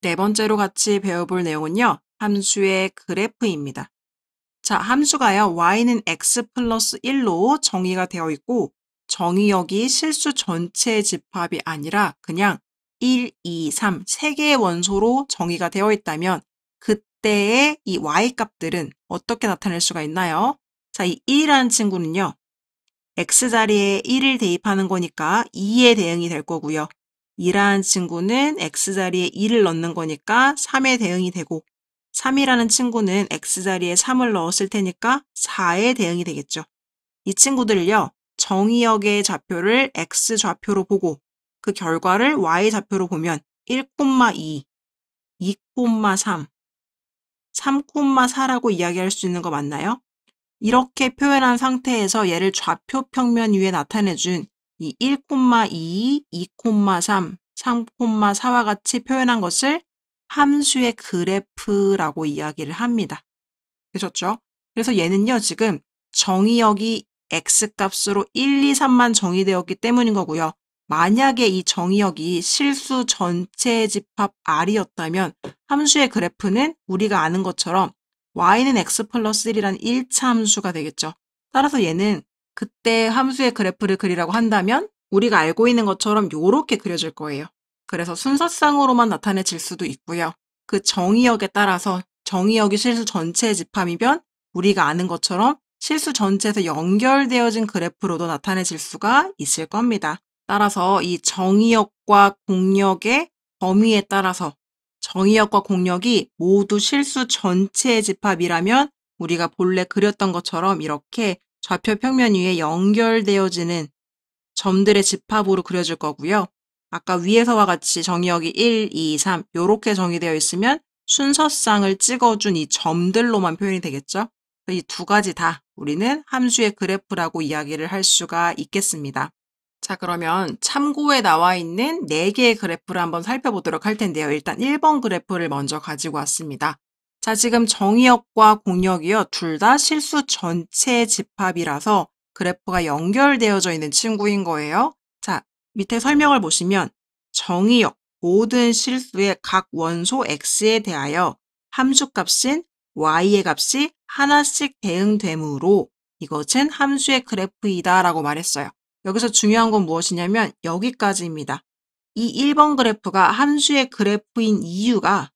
네 번째로 같이 배워볼 내용은요. 함수의 그래프입니다. 자, 함수가요. y는 x 플러스 1로 정의가 되어 있고 정의역이 실수 전체의 집합이 아니라 그냥 1, 2, 3, 3개의 원소로 정의가 되어 있다면 그때의 이 y값들은 어떻게 나타낼 수가 있나요? 자, 이 1이라는 친구는요. x자리에 1을 대입하는 거니까 2의 대응이 될 거고요. 2라는 친구는 x자리에 2를 넣는 거니까 3의 대응이 되고 3이라는 친구는 x자리에 3을 넣었을 테니까 4의 대응이 되겠죠. 이 친구들을요. 정의역의 좌표를 x좌표로 보고 그 결과를 y좌표로 보면 1,2, 2,3, 3,4라고 이야기할 수 있는 거 맞나요? 이렇게 표현한 상태에서 얘를 좌표 평면 위에 나타내준 이 1,2, 2,3, 3,4와 같이 표현한 것을 함수의 그래프라고 이야기를 합니다. 되셨죠? 그래서 얘는요, 지금 정의역이 x값으로 1, 2, 3만 정의되었기 때문인 거고요. 만약에 이 정의역이 실수 전체 집합 R이었다면 함수의 그래프는 우리가 아는 것처럼 y는 x 플러스 1이라는 1차 함수가 되겠죠. 따라서 얘는 그때 함수의 그래프를 그리라고 한다면 우리가 알고 있는 것처럼 이렇게 그려질 거예요. 그래서 순서상으로만 나타내질 수도 있고요. 그 정의역에 따라서 정의역이 실수 전체의 집합이면 우리가 아는 것처럼 실수 전체에서 연결되어진 그래프로도 나타내질 수가 있을 겁니다. 따라서 이 정의역과 공역의 범위에 따라서 정의역과 공역이 모두 실수 전체의 집합이라면 우리가 본래 그렸던 것처럼 이렇게 좌표 평면 위에 연결되어지는 점들의 집합으로 그려질 거고요. 아까 위에서와 같이 정의역이 1, 2, 3 이렇게 정의되어 있으면 순서상을 찍어준 이 점들로만 표현이 되겠죠. 이 두 가지 다 우리는 함수의 그래프라고 이야기를 할 수가 있겠습니다. 자, 그러면 참고에 나와 있는 4개의 그래프를 한번 살펴보도록 할 텐데요. 일단 1번 그래프를 먼저 가지고 왔습니다. 자, 지금 정의역과 공역이요. 둘 다 실수 전체 집합이라서 그래프가 연결되어져 있는 친구인 거예요. 자, 밑에 설명을 보시면 정의역, 모든 실수의 각 원소 x에 대하여 함수값인 y의 값이 하나씩 대응되므로 이것은 함수의 그래프이다 라고 말했어요. 여기서 중요한 건 무엇이냐면 여기까지입니다. 이 1번 그래프가 함수의 그래프인 이유가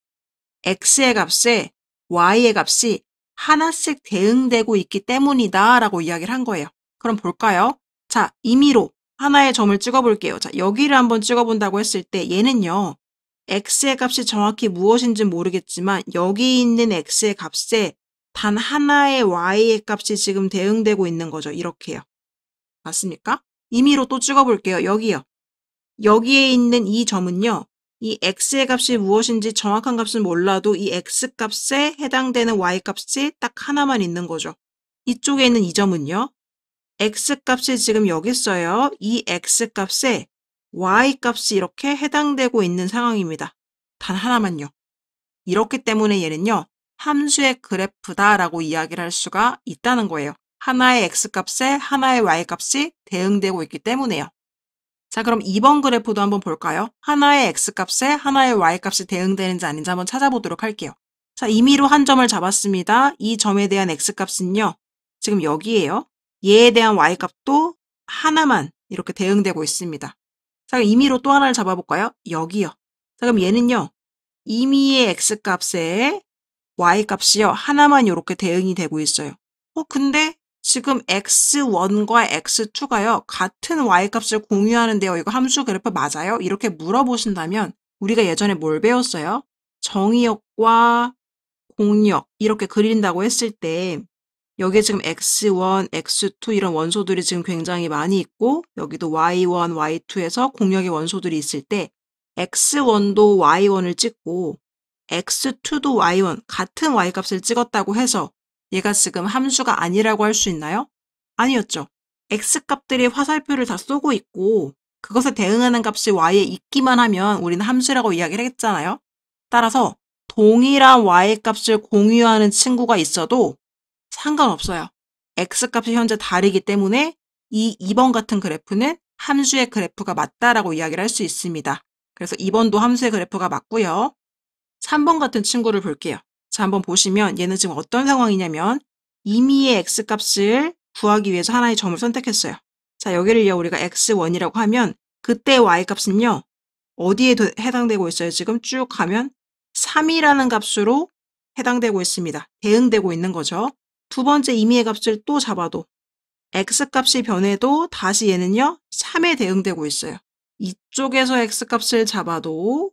x의 값에 y의 값이 하나씩 대응되고 있기 때문이다 라고 이야기를 한 거예요. 그럼 볼까요? 자, 임의로 하나의 점을 찍어볼게요. 자, 여기를 한번 찍어본다고 했을 때 얘는요. x의 값이 정확히 무엇인지 모르겠지만 여기 있는 x의 값에 단 하나의 y의 값이 지금 대응되고 있는 거죠. 이렇게요. 맞습니까? 임의로 또 찍어볼게요. 여기요. 여기에 있는 이 점은요. 이 x의 값이 무엇인지 정확한 값은 몰라도 이 x값에 해당되는 y값이 딱 하나만 있는 거죠. 이쪽에 있는 이 점은요. x값이 지금 여기 있어요. 이 x값에 y값이 이렇게 해당되고 있는 상황입니다. 단 하나만요. 이렇기 때문에 얘는요. 함수의 그래프다라고 이야기를 할 수가 있다는 거예요. 하나의 x값에 하나의 y값이 대응되고 있기 때문에요. 자, 그럼 2번 그래프도 한번 볼까요? 하나의 x값에 하나의 y값이 대응되는지 아닌지 한번 찾아보도록 할게요. 자, 임의로 한 점을 잡았습니다. 이 점에 대한 x값은요. 지금 여기에요. 얘에 대한 y값도 하나만 이렇게 대응되고 있습니다. 자, 그럼 임의로 또 하나를 잡아볼까요? 여기요. 자, 그럼 얘는요. 임의의 x값에 y값이요. 하나만 이렇게 대응이 되고 있어요. 근데 지금 x1과 x2가요. 같은 y값을 공유하는데요. 이거 함수 그래프 맞아요? 이렇게 물어보신다면 우리가 예전에 뭘 배웠어요? 정의역과 공역 이렇게 그린다고 했을 때 여기에 지금 x1, x2 이런 원소들이 지금 굉장히 많이 있고 여기도 y1, y2에서 공역의 원소들이 있을 때 x1도 y1을 찍고 x2도 y1 같은 y값을 찍었다고 해서 얘가 지금 함수가 아니라고 할 수 있나요? 아니었죠. x값들이 화살표를 다 쏘고 있고 그것에 대응하는 값이 y에 있기만 하면 우리는 함수라고 이야기를 했잖아요. 따라서 동일한 y값을 공유하는 친구가 있어도 상관없어요. x값이 현재 다르기 때문에 이 2번 같은 그래프는 함수의 그래프가 맞다라고 이야기를 할 수 있습니다. 그래서 2번도 함수의 그래프가 맞고요. 3번 같은 친구를 볼게요. 자, 한번 보시면 얘는 지금 어떤 상황이냐면 임의의 x값을 구하기 위해서 하나의 점을 선택했어요. 자, 여기를 우리가 x1이라고 하면 그때 y값은요. 어디에 해당되고 있어요? 지금 쭉 가면 3이라는 값으로 해당되고 있습니다. 대응되고 있는 거죠. 두 번째 임의의 값을 또 잡아도 x값이 변해도 다시 얘는요. 3에 대응되고 있어요. 이쪽에서 x값을 잡아도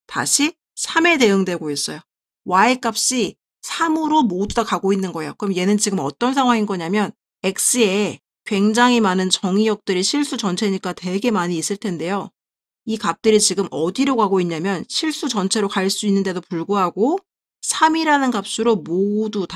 다시 3에 대응되고 있어요. y값이 3으로 모두 다 가고 있는 거예요. 그럼 얘는 지금 어떤 상황인 거냐면 x에 굉장히 많은 정의역들이 실수 전체니까 되게 많이 있을 텐데요. 이 값들이 지금 어디로 가고 있냐면 실수 전체로 갈 수 있는데도 불구하고 3이라는 값으로 모두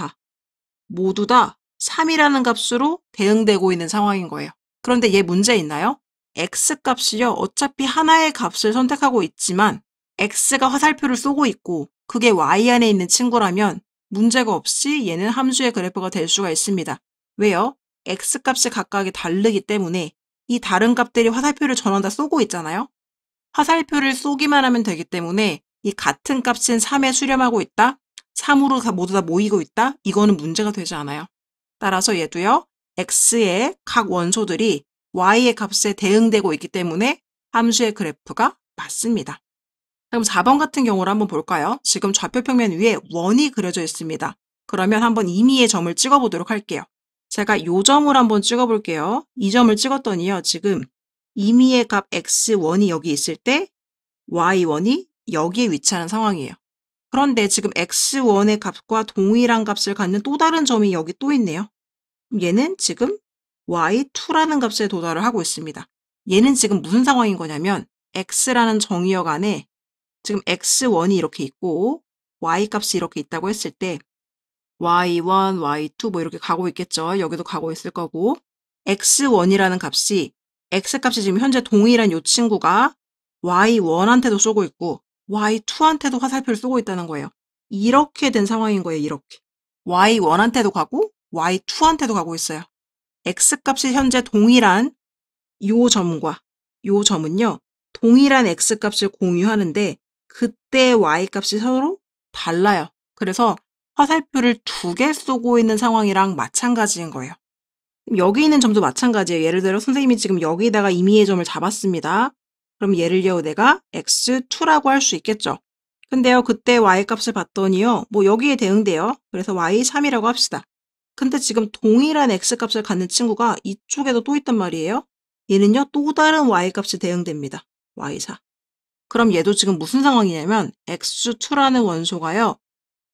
다 3이라는 값으로 대응되고 있는 상황인 거예요. 그런데 얘 문제 있나요? x값이요. 어차피 하나의 값을 선택하고 있지만 x가 화살표를 쏘고 있고 그게 y 안에 있는 친구라면 문제가 없이 얘는 함수의 그래프가 될 수가 있습니다. 왜요? x값이 각각이 다르기 때문에 이 다른 값들이 화살표를 전원다 쏘고 있잖아요. 화살표를 쏘기만 하면 되기 때문에 이 같은 값인 3에 수렴하고 있다? 3으로 모두 다 모이고 있다? 이거는 문제가 되지 않아요. 따라서 얘도요. x의 각 원소들이 y의 값에 대응되고 있기 때문에 함수의 그래프가 맞습니다. 그럼 4번 같은 경우를 한번 볼까요? 지금 좌표평면 위에 원이 그려져 있습니다. 그러면 한번 임의의 점을 찍어보도록 할게요. 제가 이 점을 한번 찍어볼게요. 이 점을 찍었더니요. 지금 임의의 값 x1이 여기 있을 때 y1이 여기에 위치하는 상황이에요. 그런데 지금 x1의 값과 동일한 값을 갖는 또 다른 점이 여기 또 있네요. 얘는 지금 y2라는 값에 도달을 하고 있습니다. 얘는 지금 무슨 상황인 거냐면 x라는 정의역 안에 지금 x1이 이렇게 있고 y값이 이렇게 있다고 했을 때 y1, y2 뭐 이렇게 가고 있겠죠. 여기도 가고 있을 거고 x1이라는 값이 x값이 지금 현재 동일한 이 친구가 y1한테도 쏘고 있고 y2한테도 화살표를 쏘고 있다는 거예요. 이렇게 된 상황인 거예요. 이렇게. y1한테도 가고 y2한테도 가고 있어요. x값이 현재 동일한 요 점과 요 점은요. 동일한 x값을 공유하는데 그때 y값이 서로 달라요. 그래서 화살표를 2개 쏘고 있는 상황이랑 마찬가지인 거예요. 여기 있는 점도 마찬가지예요. 예를 들어 선생님이 지금 여기다가 임의의 점을 잡았습니다. 그럼 얘를요 내가 x2라고 할 수 있겠죠. 근데요 그때 y값을 봤더니요 뭐 여기에 대응돼요. 그래서 y3이라고 합시다. 근데 지금 동일한 x값을 갖는 친구가 이쪽에도 또 있단 말이에요. 얘는요 또 다른 y값이 대응됩니다. y4. 그럼 얘도 지금 무슨 상황이냐면 x2라는 원소가요.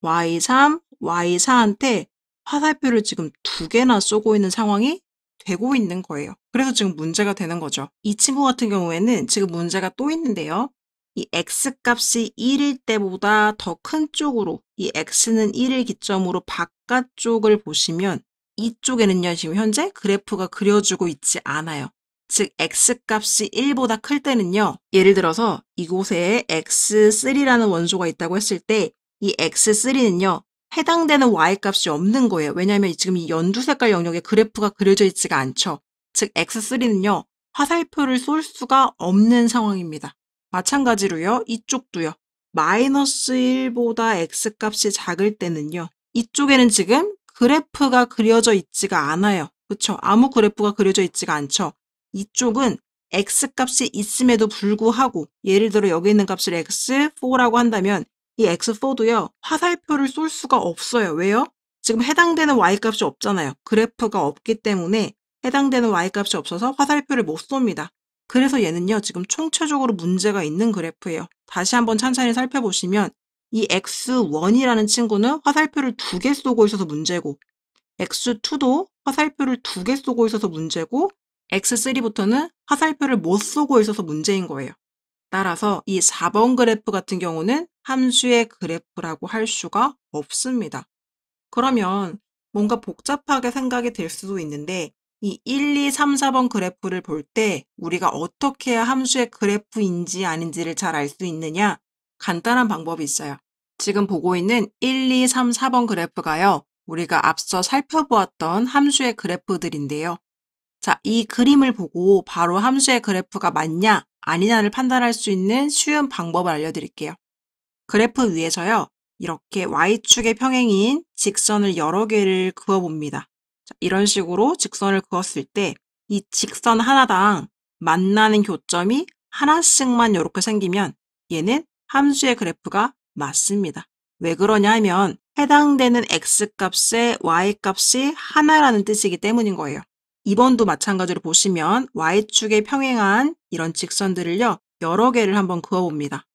y3, y4한테 화살표를 지금 2개나 쏘고 있는 상황이 되고 있는 거예요. 그래서 지금 문제가 되는 거죠. 이 친구 같은 경우에는 지금 문제가 또 있는데요. 이 x값이 1일 때보다 더 큰 쪽으로 이 x는 1을 기점으로 바깥쪽을 보시면 이쪽에는요. 지금 현재 그래프가 그려지고 있지 않아요. 즉 x값이 1보다 클 때는요. 예를 들어서 이곳에 x3라는 원소가 있다고 했을 때 이 x3는요. 해당되는 y값이 없는 거예요. 왜냐하면 지금 이 연두 색깔 영역에 그래프가 그려져 있지가 않죠. 즉 x3는요. 화살표를 쏠 수가 없는 상황입니다. 마찬가지로요. 이쪽도요. 마이너스 1보다 x값이 작을 때는요. 이쪽에는 지금 그래프가 그려져 있지가 않아요. 그렇죠? 아무 그래프가 그려져 있지가 않죠. 이쪽은 x값이 있음에도 불구하고 예를 들어 여기 있는 값을 x4라고 한다면 이 x4도요. 화살표를 쏠 수가 없어요. 왜요? 지금 해당되는 y값이 없잖아요. 그래프가 없기 때문에 해당되는 y값이 없어서 화살표를 못 쏩니다. 그래서 얘는요. 지금 총체적으로 문제가 있는 그래프예요. 다시 한번 찬찬히 살펴보시면 이 x1이라는 친구는 화살표를 2개 쏘고 있어서 문제고 x2도 화살표를 2개 쏘고 있어서 문제고 x3부터는 화살표를 못 쏘고 있어서 문제인 거예요. 따라서 이 4번 그래프 같은 경우는 함수의 그래프라고 할 수가 없습니다. 그러면 뭔가 복잡하게 생각이 될 수도 있는데 이 1, 2, 3, 4번 그래프를 볼 때 우리가 어떻게 해야 함수의 그래프인지 아닌지를 잘 알 수 있느냐? 간단한 방법이 있어요. 지금 보고 있는 1, 2, 3, 4번 그래프가요. 우리가 앞서 살펴보았던 함수의 그래프들인데요. 자, 이 그림을 보고 바로 함수의 그래프가 맞냐, 아니냐를 판단할 수 있는 쉬운 방법을 알려드릴게요. 그래프 위에서요. 이렇게 y축의 평행인 직선을 여러 개를 그어봅니다. 자, 이런 식으로 직선을 그었을 때 이 직선 하나당 만나는 교점이 하나씩만 이렇게 생기면 얘는 함수의 그래프가 맞습니다. 왜 그러냐 하면 해당되는 x값에 y값이 하나라는 뜻이기 때문인 거예요. 이번도 마찬가지로 보시면 y축에 평행한 이런 직선들을요. 여러 개를 한번 그어봅니다.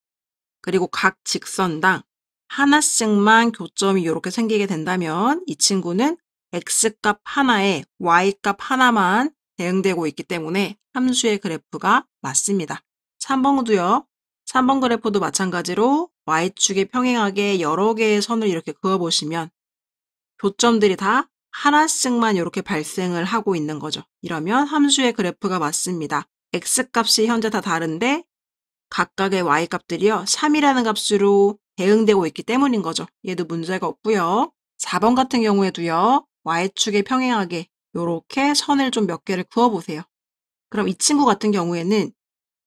그리고 각 직선당 하나씩만 교점이 이렇게 생기게 된다면 이 친구는 x값 하나에 y값 하나만 대응되고 있기 때문에 함수의 그래프가 맞습니다. 3번도요. 3번 그래프도 마찬가지로 y축에 평행하게 여러 개의 선을 이렇게 그어보시면 교점들이 다 하나씩만 이렇게 발생을 하고 있는 거죠. 이러면 함수의 그래프가 맞습니다. x값이 현재 다 다른데 각각의 y값들이요. 3이라는 값으로 대응되고 있기 때문인 거죠. 얘도 문제가 없고요. 4번 같은 경우에도요. y축에 평행하게 이렇게 선을 좀 몇 개를 그어보세요. 그럼 이 친구 같은 경우에는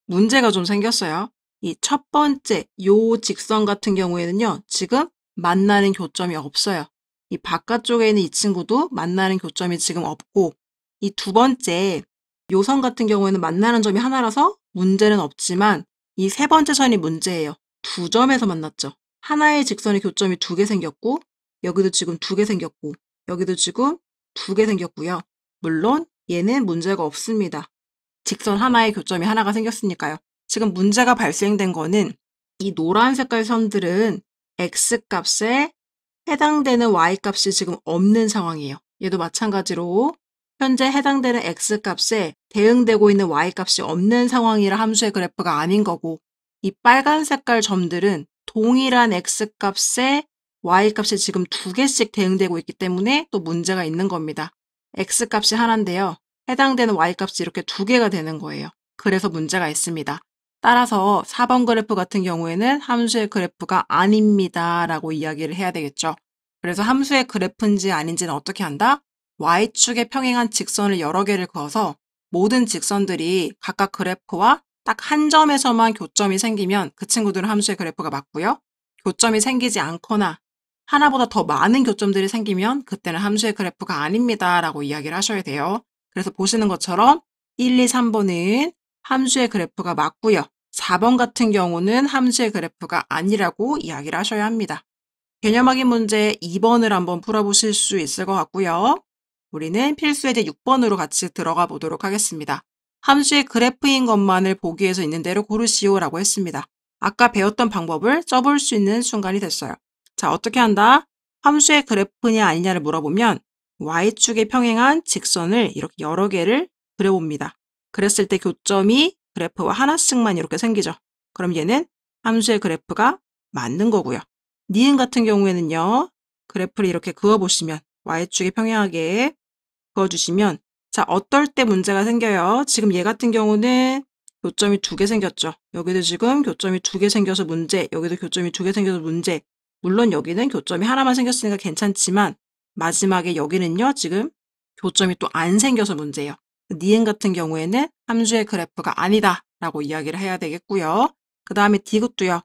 문제가 좀 생겼어요. 이 첫 번째 요 직선 같은 경우에는요. 지금 만나는 교점이 없어요. 이 바깥쪽에 있는 이 친구도 만나는 교점이 지금 없고 이 두 번째 요 선 같은 경우에는 만나는 점이 하나라서 문제는 없지만 이 세 번째 선이 문제예요. 두 점에서 만났죠. 하나의 직선의 교점이 두 개 생겼고 여기도 지금 두 개 생겼고 여기도 지금 두 개 생겼고요. 물론 얘는 문제가 없습니다. 직선 하나의 교점이 하나가 생겼으니까요. 지금 문제가 발생된 거는 이 노란 색깔 선들은 x값에 해당되는 y값이 지금 없는 상황이에요. 얘도 마찬가지로 현재 해당되는 x값에 대응되고 있는 y값이 없는 상황이라 함수의 그래프가 아닌 거고 이 빨간 색깔 점들은 동일한 x값에 y값이 지금 두 개씩 대응되고 있기 때문에 또 문제가 있는 겁니다. x값이 하나인데요. 해당되는 y값이 이렇게 두 개가 되는 거예요. 그래서 문제가 있습니다. 따라서 4번 그래프 같은 경우에는 함수의 그래프가 아닙니다 라고 이야기를 해야 되겠죠. 그래서 함수의 그래프인지 아닌지는 어떻게 한다? y축에 평행한 직선을 여러 개를 그어서 모든 직선들이 각각 그래프와 딱 한 점에서만 교점이 생기면 그 친구들은 함수의 그래프가 맞고요. 교점이 생기지 않거나 하나보다 더 많은 교점들이 생기면 그때는 함수의 그래프가 아닙니다 라고 이야기를 하셔야 돼요. 그래서 보시는 것처럼 1, 2, 3번은 함수의 그래프가 맞고요. 4번 같은 경우는 함수의 그래프가 아니라고 이야기를 하셔야 합니다. 개념 확인 문제 2번을 한번 풀어보실 수 있을 것 같고요. 우리는 필수 예제 6번으로 같이 들어가 보도록 하겠습니다. 함수의 그래프인 것만을 보기 위해서 있는 대로 고르시오라고 했습니다. 아까 배웠던 방법을 써볼 수 있는 순간이 됐어요. 자, 어떻게 한다? 함수의 그래프냐 아니냐를 물어보면 y축에 평행한 직선을 이렇게 여러 개를 그려봅니다. 그랬을 때 교점이 그래프와 하나씩만 이렇게 생기죠. 그럼 얘는 함수의 그래프가 맞는 거고요. 니은 같은 경우에는요. 그래프를 이렇게 그어보시면 y축에 평행하게 그어주시면 자, 어떨 때 문제가 생겨요? 지금 얘 같은 경우는 교점이 두 개 생겼죠. 여기도 지금 교점이 두 개 생겨서 문제, 여기도 교점이 두 개 생겨서 문제. 물론 여기는 교점이 하나만 생겼으니까 괜찮지만 마지막에 여기는요. 지금 교점이 또 안 생겨서 문제예요. 니은 같은 경우에는 함수의 그래프가 아니다 라고 이야기를 해야 되겠고요. 그 다음에 디귿도요.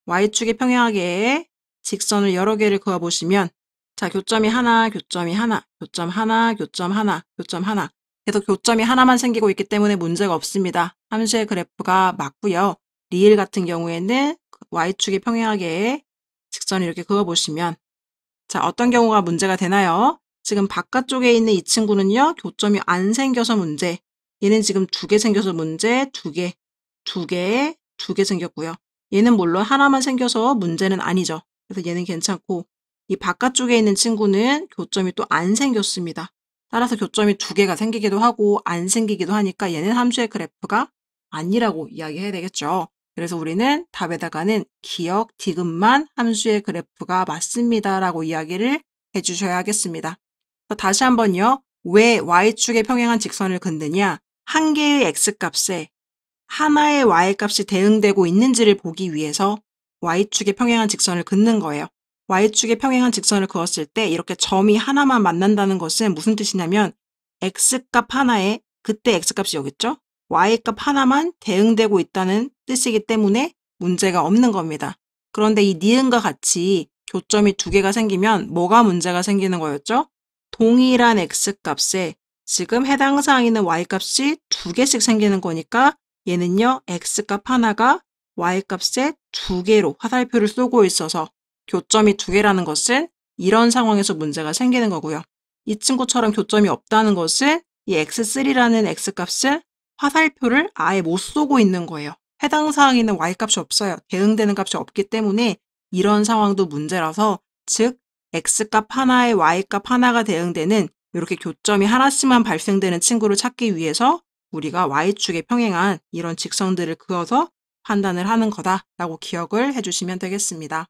y축에 평행하게 직선을 여러 개를 그어보시면 자, 교점이 하나, 교점이 하나, 교점 하나, 교점 하나, 교점 하나. 계속 교점이 하나만 생기고 있기 때문에 문제가 없습니다. 함수의 그래프가 맞고요. 리을 같은 경우에는 y축에 평행하게 직선을 이렇게 그어보시면 자, 어떤 경우가 문제가 되나요? 지금 바깥쪽에 있는 이 친구는요. 교점이 안 생겨서 문제. 얘는 지금 두 개 생겨서 문제, 두 개, 두 개, 두 개 생겼고요. 얘는 물론 하나만 생겨서 문제는 아니죠. 그래서 얘는 괜찮고 이 바깥쪽에 있는 친구는 교점이 또 안 생겼습니다. 따라서 교점이 두 개가 생기기도 하고 안 생기기도 하니까 얘는 함수의 그래프가 아니라고 이야기해야 되겠죠. 그래서 우리는 답에다가는 기억, 디귿만 함수의 그래프가 맞습니다 라고 이야기를 해주셔야 하겠습니다. 다시 한번요. 왜 y축에 평행한 직선을 긋느냐? 한 개의 x값에 하나의 y값이 대응되고 있는지를 보기 위해서 y축에 평행한 직선을 긋는 거예요. y축에 평행한 직선을 그었을 때 이렇게 점이 하나만 만난다는 것은 무슨 뜻이냐면 x값 하나에 그때 x값이 여기 있죠? y값 하나만 대응되고 있다는 뜻이기 때문에 문제가 없는 겁니다. 그런데 이 니은과 같이 교점이 두 개가 생기면 뭐가 문제가 생기는 거였죠? 동일한 x값에 지금 해당 사항에 있는 y값이 두 개씩 생기는 거니까 얘는요, x값 하나가 y값에 두 개로 화살표를 쏘고 있어서 교점이 두 개라는 것은 이런 상황에서 문제가 생기는 거고요. 이 친구처럼 교점이 없다는 것은 이 x3라는 x값은 화살표를 아예 못 쏘고 있는 거예요. 해당 사항에 있는 y값이 없어요. 대응되는 값이 없기 때문에 이런 상황도 문제라서, 즉 x값 하나에 y값 하나가 대응되는 이렇게 교점이 하나씩만 발생되는 친구를 찾기 위해서 우리가 y축에 평행한 이런 직선들을 그어서 판단을 하는 거다라고 기억을 해주시면 되겠습니다.